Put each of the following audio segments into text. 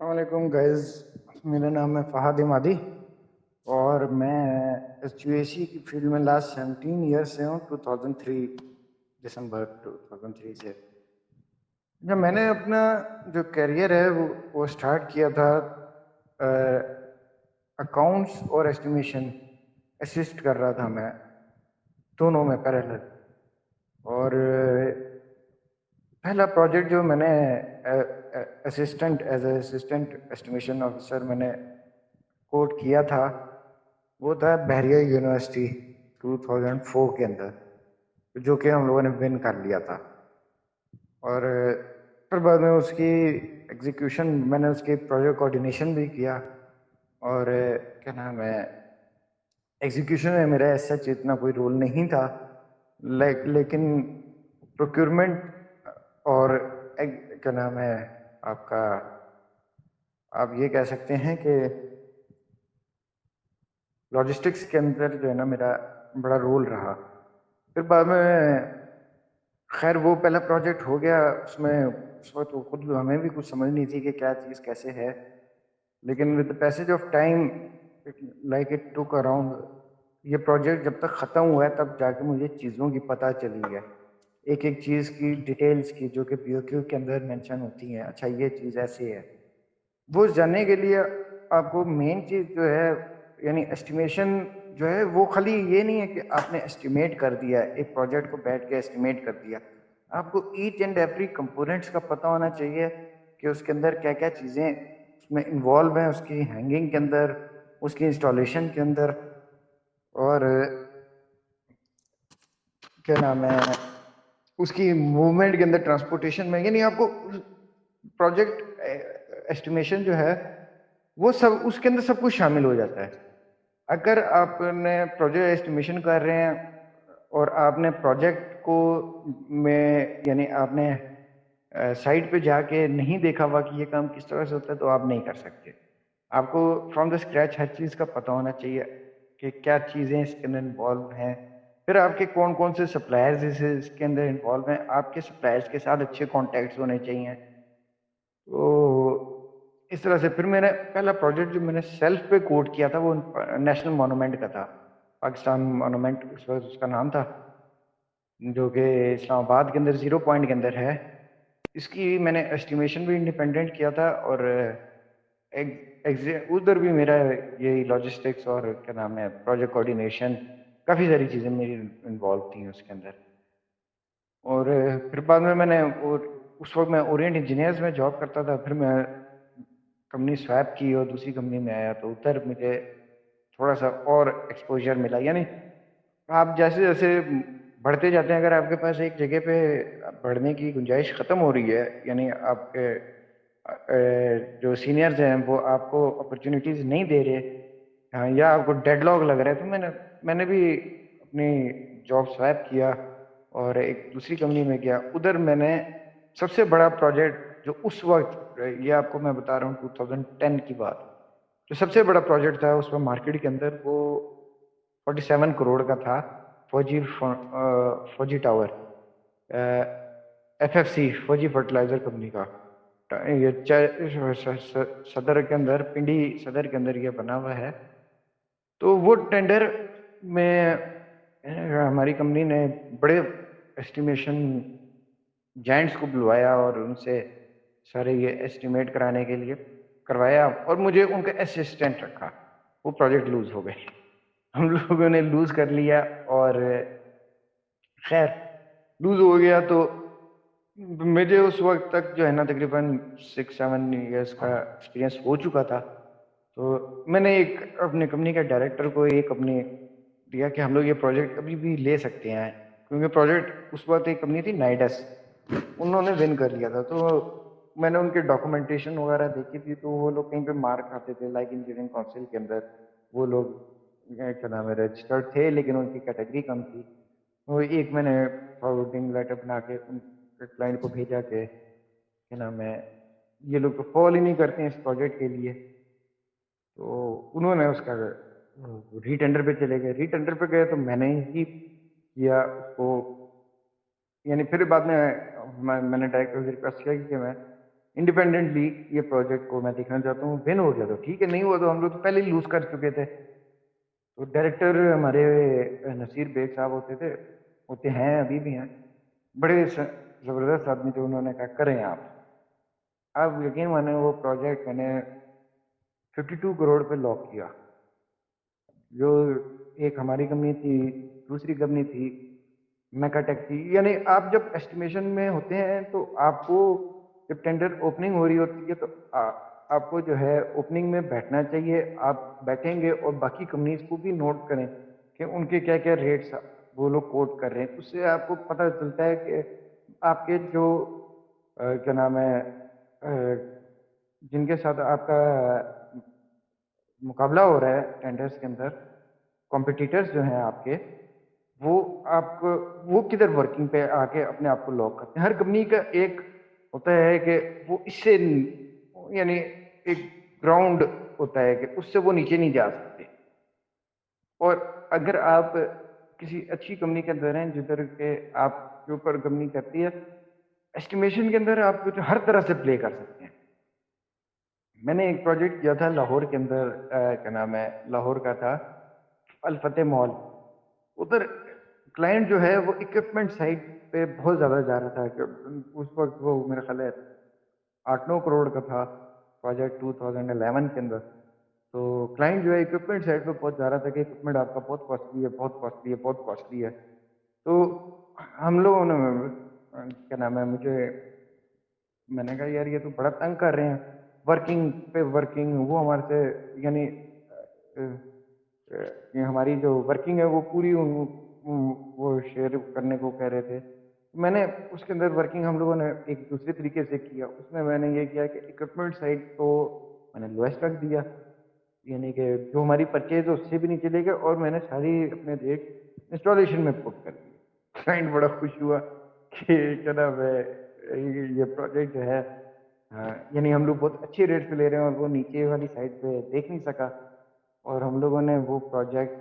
अस्सलामुअलैकुम गाइस। मेरा नाम है फ़हाद इमादी और मैं एचयूएसी की फील्ड में लास्ट 17 ईयर से हूँ। 2003 दिसंबर 2003 से जब मैंने अपना जो करियर है वो स्टार्ट किया था। अकाउंट्स और एस्टिमेशन असिस्ट कर रहा था मैं दोनों में पैरेलल। और पहला प्रोजेक्ट जो मैंने असिस्टेंट एस्टिमेशन ऑफिसर मैंने कोड किया था वो था बहरिया यूनिवर्सिटी 2004 के अंदर, जो कि हम लोगों ने विन कर लिया था। और फिर बाद में उसकी एग्जीक्यूशन मैंने उसकी प्रोजेक्ट कोऑर्डिनेशन भी किया। और क्या नाम है, एग्जीक्यूशन में मेरा ऐसा इतना कोई रोल नहीं था, लेकिन प्रोक्योरमेंट और क्या नाम है आपका, आप ये कह सकते हैं कि लॉजिस्टिक्स के अंदर जो है ना मेरा बड़ा रोल रहा। फिर बाद में खैर वो पहला प्रोजेक्ट हो गया। उसमें उस वक्त तो खुद हमें भी कुछ समझ नहीं थी कि क्या चीज़ कैसे है, लेकिन with the passage of time it took around, ये प्रोजेक्ट जब तक ख़त्म हुआ है तब जाके मुझे चीज़ों की पता चली है, एक एक चीज़ की डिटेल्स की, जो कि पीओक्यू के अंदर मेंशन होती हैं। अच्छा ये चीज़ ऐसे है, वो जानने के लिए आपको मेन चीज़ जो है यानी एस्टिमेशन जो है, वो खाली ये नहीं है कि आपने एस्टिमेट कर दिया, एक प्रोजेक्ट को बैठ के एस्टिमेट कर दिया। आपको ईच एंड एवरी कंपोनेंट्स का पता होना चाहिए कि उसके अंदर क्या क्या चीज़ें उसमें इन्वॉल्व हैं, उसकी हैंगिंग के अंदर, उसकी इंस्टॉलेशन के अंदर, और क्या नाम है उसकी मूवमेंट के अंदर, ट्रांसपोर्टेशन में। यानी आपको प्रोजेक्ट एस्टिमेशन जो है वो सब उसके अंदर सब कुछ शामिल हो जाता है। अगर आपने प्रोजेक्ट एस्टिमेशन कर रहे हैं और आपने प्रोजेक्ट को में यानी आपने साइट पे जाके नहीं देखा हुआ कि ये काम किस तरह से होता है, तो आप नहीं कर सकते। आपको फ्रॉम द स्क्रैच हर चीज़ का पता होना चाहिए कि क्या चीज़ें इसके अंदर इन्वॉल्व हैं। फिर आपके कौन कौन से सप्लायर्स इसके अंदर इन्वॉल्व हैं, आपके सप्लायर्स के साथ अच्छे कॉन्टैक्ट्स होने चाहिए। तो इस तरह से फिर मेरा पहला प्रोजेक्ट जो मैंने सेल्फ पे कोड किया था वो नेशनल मॉन्यूमेंट का था। पाकिस्तान मॉन्यूमेंट उस वक्त उसका नाम था, जो कि इस्लामाबाद के अंदर ज़ीरो पॉइंट के अंदर है। इसकी मैंने एस्टिमेशन भी इंडिपेंडेंट किया था, और उधर भी मेरा यही लॉजिस्टिक्स और क्या नाम है प्रोजेक्ट कोऑर्डिनेशन, काफ़ी सारी चीज़ें मेरी इन्वॉल्व थी उसके अंदर। और फिर बाद में मैंने, और उस वक्त मैं ओरिएंट इंजीनियर्स में जॉब करता था, फिर मैं कंपनी स्वैप की और दूसरी कंपनी में आया, तो उधर मुझे थोड़ा सा और एक्सपोजर मिला। यानी आप जैसे जैसे बढ़ते जाते हैं, अगर आपके पास एक जगह पे बढ़ने की गुंजाइश ख़त्म हो रही है, यानी आपके जो सीनियर्स हैं वो आपको अपॉर्चुनिटीज़ नहीं दे रहे, हाँ, या आपको डेडलॉक लग रहा है, तो मैंने भी अपनी जॉब स्वैप किया और एक दूसरी कंपनी में गया। उधर मैंने सबसे बड़ा प्रोजेक्ट जो उस वक्त, ये आपको मैं बता रहा हूँ 2010 की बात, जो सबसे बड़ा प्रोजेक्ट था उसमें मार्केट के अंदर, वो 47 करोड़ का था। फौजी टावर, एफएफसी, फौजी फर्टिलाइजर कंपनी का। ये सदर के अंदर, पिंडी सदर के अंदर ये बना हुआ है। तो वो टेंडर में हमारी कंपनी ने बड़े एस्टिमेशन जायंट्स को बुलवाया और उनसे सारे ये एस्टिमेट कराने के लिए करवाया, और मुझे उनका असिस्टेंट रखा। वो प्रोजेक्ट लूज हो गए, हम लोगों ने लूज कर लिया। और खैर लूज हो गया तो मुझे उस वक्त तक जो है ना तकरीबन 6-7 ईयर्स का एक्सपीरियंस हो चुका था। तो मैंने एक अपने कंपनी के डायरेक्टर को एक अपनी दिया कि हम लोग ये प्रोजेक्ट अभी भी ले सकते हैं, क्योंकि प्रोजेक्ट उस वक्त एक कंपनी थी नाइडस, उन्होंने विन कर लिया था। तो मैंने उनके डॉक्यूमेंटेशन वगैरह देखी थी, तो वो लोग कहीं पे मार खाते थे, लाइक इंजीनियरिंग काउंसिल के अंदर वो लोग क्या नाम है रजिस्टर्ड थे, लेकिन उनकी कैटेगरी कम थी। वो एक मैंने फॉरवर्डिंग लेटर बना के उनके क्लाइंट को भेजा के क्या नाम है ये लोग तो फॉल ही नहीं करते हैं इस प्रोजेक्ट के लिए। तो उन्होंने उसका रीटेंडर पे चले गए। रीटेंडर पे गए तो मैंने ही किया उसको, यानी फिर बाद में मैंने डायरेक्टर से रिक्वेस्ट किया कि मैं इंडिपेंडेंटली ये प्रोजेक्ट को मैं देखना चाहता हूँ, विन हो गया तो ठीक है, नहीं हुआ तो हम लोग तो पहले ही लूज कर चुके थे। तो डायरेक्टर हमारे नसीर बेग साहब होते थे, होते हैं, अभी भी हैं, बड़े जबरदस्त आदमी थे। उन्होंने कहा करें आप यकीन माने वो प्रोजेक्ट मैंने 52 करोड़ पे लॉक किया। जो एक हमारी कंपनी थी, दूसरी कंपनी थी मेकाटेक थी। यानी आप जब एस्टिमेशन में होते हैं तो आपको जब टेंडर ओपनिंग हो रही होती है तो आपको जो है ओपनिंग में बैठना चाहिए। आप बैठेंगे और बाकी कंपनीज को भी नोट करें कि उनके क्या क्या रेट्स वो लोग कोट कर रहे हैं। उससे आपको पता चलता है कि आपके जो क्या नाम है जिनके साथ आपका मुकाबला हो रहा है टेंडर्स के अंदर, कॉम्पिटिटर्स जो हैं आपके, वो आपको वो किधर वर्किंग पे आके अपने आप को लॉक करते हैं। हर कंपनी का एक होता है कि वो इससे यानी एक ग्राउंड होता है कि उससे वो नीचे नहीं जा सकते। और अगर आप किसी अच्छी कंपनी के अंदर हैं जिधर के आपके ऊपर कंपनी करती है, एस्टिमेशन के अंदर आप कुछ हर तरह से प्ले कर सकते हैं। मैंने एक प्रोजेक्ट किया था लाहौर के अंदर, क्या नाम है, लाहौर का था अल फतेह मॉल। उधर क्लाइंट जो है वो इक्विपमेंट साइड पे बहुत ज़्यादा जा रहा था कि उस वक्त वो मेरा ख्याल है 8-9 करोड़ का था प्रोजेक्ट 2011 के अंदर। तो क्लाइंट जो है इक्विपमेंट साइड पे बहुत जा रहा था कि इक्विपमेंट आपका बहुत कॉस्टली है, बहुत कॉस्टली है, बहुत कॉस्टली है। तो हम लोगों ने क्या नाम है, मुझे मैंने कहा यार ये तो बड़ा तंग कर रहे हैं, वर्किंग पे वर्किंग वो हमारे से यानी ये हमारी जो वर्किंग है वो पूरी वो शेयर करने को कह रहे थे। मैंने उसके अंदर वर्किंग हम लोगों ने एक दूसरे तरीके से किया। उसमें मैंने ये किया कि इक्विपमेंट साइड तो मैंने लोएस्ट रख दिया, यानी कि जो हमारी परचेज है उससे भी नीचे ले गए, और मैंने सारी अपने रेट इंस्टॉलेशन में पुट कर दिए। क्लाइंट बड़ा खुश हुआ कि क्या नाम है, ये प्रोजेक्ट जो है, यानी हम लोग बहुत अच्छे रेट पे ले रहे हैं और वो नीचे वाली साइड पे देख नहीं सका। और हम लोगों ने वो प्रोजेक्ट,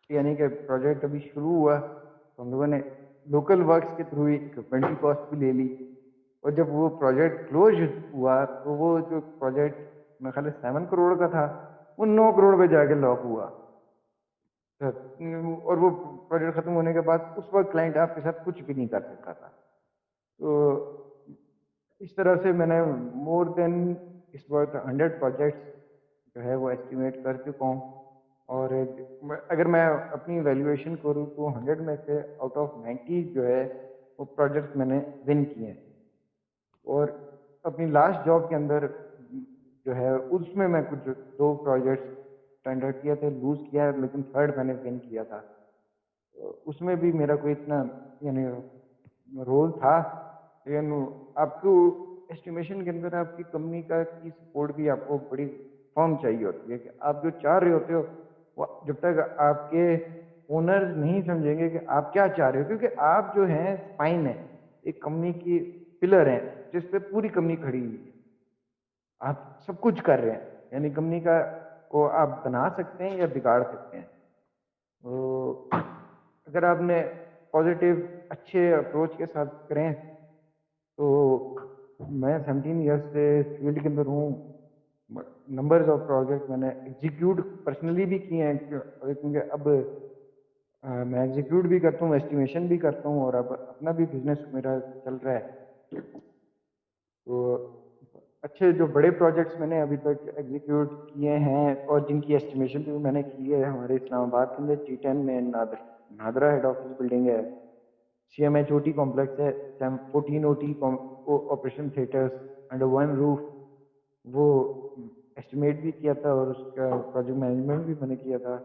यानी कि प्रोजेक्ट अभी शुरू हुआ तो हम लोगों ने लोकल वर्क्स के थ्रू ही इक्विपमेंट की कॉस्ट भी ले ली। और जब वो प्रोजेक्ट क्लोज हुआ तो वो जो प्रोजेक्ट मेरे ख्याल 7 करोड़ का था, वो 9 करोड़ पे जाके लॉक हुआ। और वो प्रोजेक्ट खत्म होने के बाद उस वक्त क्लाइंट आपके साथ कुछ भी नहीं कर सकता था। तो इस तरह से मैंने मोर देन इस वक्त 100 प्रोजेक्ट्स जो है वो एस्टिमेट कर चुका हूँ। और अगर मैं अपनी वैल्यूएशन करूँ तो 100 में से आउट ऑफ 90 जो है वो प्रोजेक्ट्स मैंने विन किए हैं। और अपनी लास्ट जॉब के अंदर जो है उसमें मैं कुछ 2 प्रोजेक्ट्स टेंडर किए थे, लूज किया है, लेकिन थर्ड मैंने विन किया था। उसमें भी मेरा कोई इतना यानी रोल था, लेकिन आपको एस्टिमेशन के अंदर आपकी कंपनी का की सपोर्ट भी आपको बड़ी फर्म चाहिए होती है कि आप जो चाह रहे होते हो वो जब तक आपके ओनर्स नहीं समझेंगे कि आप क्या चाह रहे हो, क्योंकि आप जो हैं स्पाइन है एक कंपनी की, पिलर हैं जिस पे पूरी कंपनी खड़ी हुई है। आप सब कुछ कर रहे हैं, यानी कंपनी का को आप बना सकते हैं या बिगाड़ सकते हैं। तो अगर आपने पॉजिटिव अच्छे अप्रोच के साथ करें तो मैं 17 ईयर्स से फील्ड के अंदर हूँ। नंबर्स ऑफ प्रोजेक्ट मैंने एग्जीक्यूट पर्सनली भी किए हैं, क्योंकि अब मैं एग्जीक्यूट भी करता हूँ, एस्टिमेशन भी करता हूँ, और अब अपना भी बिजनेस मेरा चल रहा है। तो अच्छे जो बड़े प्रोजेक्ट्स मैंने अभी तक एग्जीक्यूट किए हैं और जिनकी एस्टिमेशन भी मैंने की है, हमारे इस्लामाबाद के अंदर G10 में नादरा हेड ऑफिस बिल्डिंग है, CMH OT कॉम्प्लेक्स है, 14 OT operation theatres under one roof, वो एस्टिमेट भी किया था और उसका प्रोजेक्ट मैनेजमेंट भी मैंने किया था।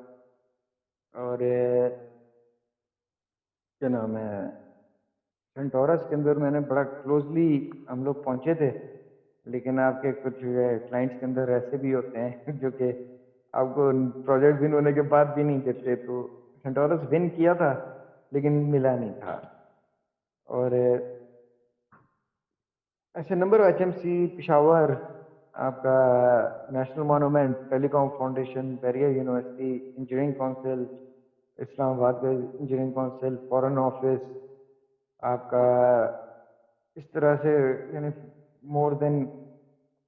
और क्या नाम है, सेंटोरस के अंदर मैंने बड़ा क्लोजली हम लोग पहुंचे थे। लेकिन आपके कुछ क्लाइंट्स के अंदर ऐसे भी होते हैं जो कि आपको प्रोजेक्ट विन होने के बाद भी नहीं देते। तो सेंटोरस विन किया था लेकिन मिला नहीं था। और ऐसे नंबर ऑफ HMC पिशावर, आपका national monument, telecom foundation, barrier university, engineering council, Islamabad का इंजीनियरिंग काउंसिल, फॉरेन ऑफिस, आपका इस तरह से, यानी मोर देन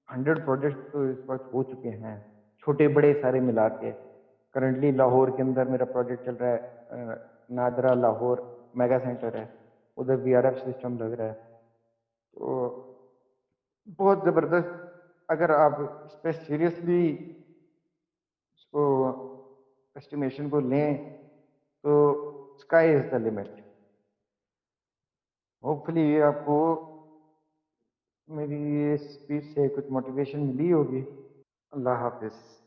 100 प्रोजेक्ट्स तो इस वक़्त हो चुके हैं, छोटे-बड़े सारे मिला के। करंटली लाहौर के अंदर मेरा प्रोजेक्ट चल रहा है, नादरा लाहौर मेगा सेंटर है, उधर वीआरएफ सिस्टम लग रहा है। तो बहुत ज़बरदस्त, अगर आप इस पे सीरियसली इसको एस्टिमेशन को लें, तो sky is the limit. Hopefully आपको मेरी इस स्पीच से कुछ मोटिवेशन मिली होगी। अल्लाह हाफ़िज़।